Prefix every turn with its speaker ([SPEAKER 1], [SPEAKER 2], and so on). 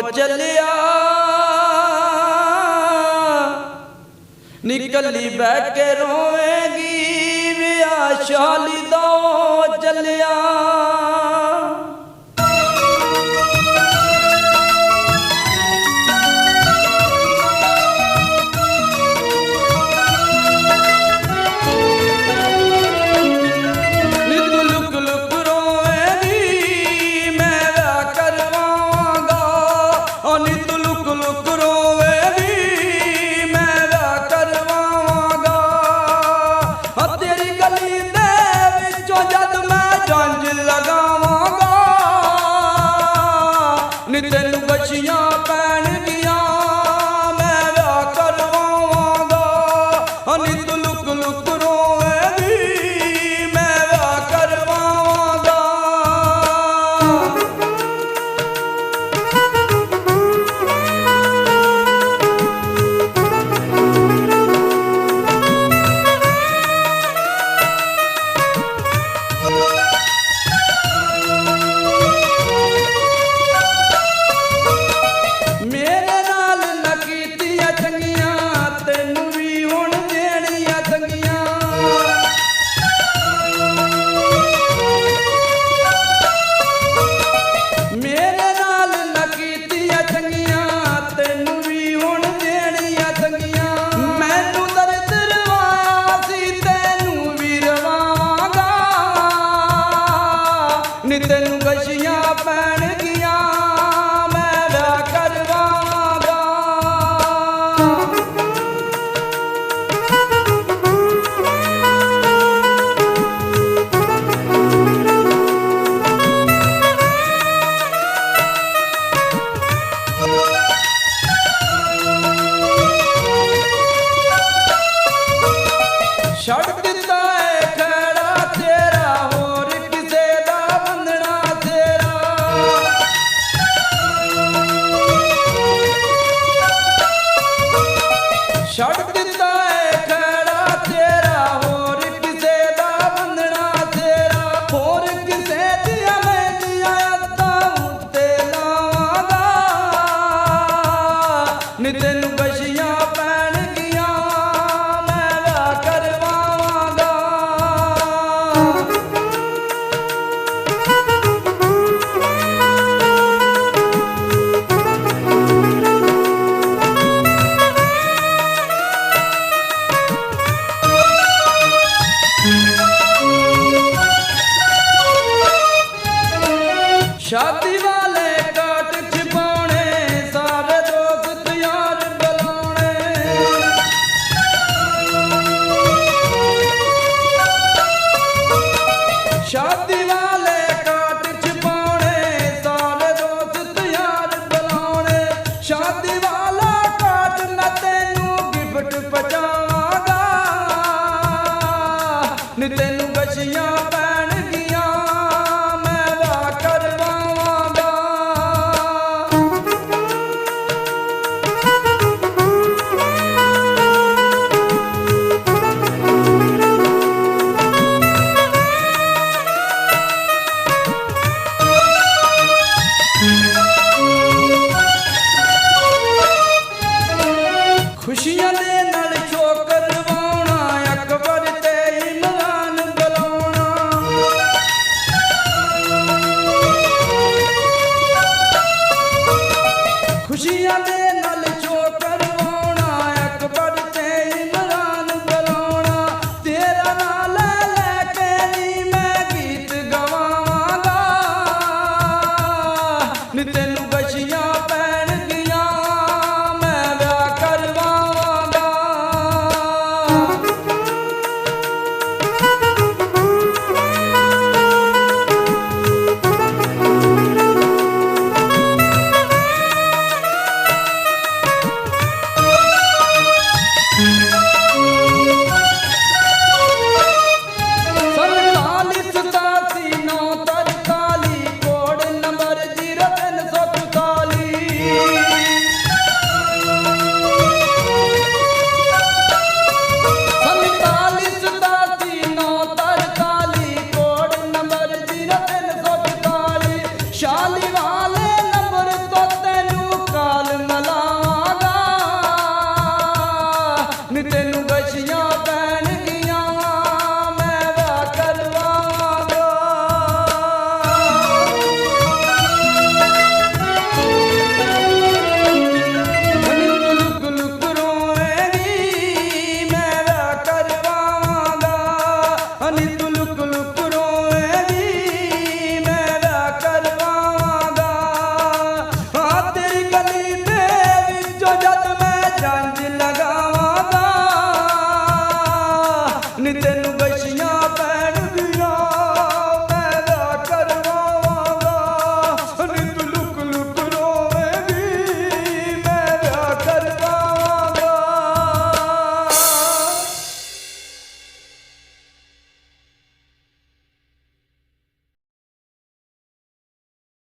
[SPEAKER 1] चलिया निकली बह के रोएगी विआह शाली दो चलिया। तेनू बछियां पैन गिया मैं विआह करवावांगा, नित लुक लुक रोएगी मैं विआह करवावांगा। तेनू बछियां पैन गिया मैं विआह करवावांगा। छड़ दिता है खड़ा तेरा होर किसे दा बंधना तेरा, छड़ दिता है खड़ा तेरा होर किसे दा बंधना तेरा। होर किसे दिया मेरिया अद्दां उत्ते लावांगा, नी तेनू बछियां पैन गिया मैं विआह करवावांगा। शादी वाले काट छिपाने सारे दोस्त यार बुला, ਜੰਜ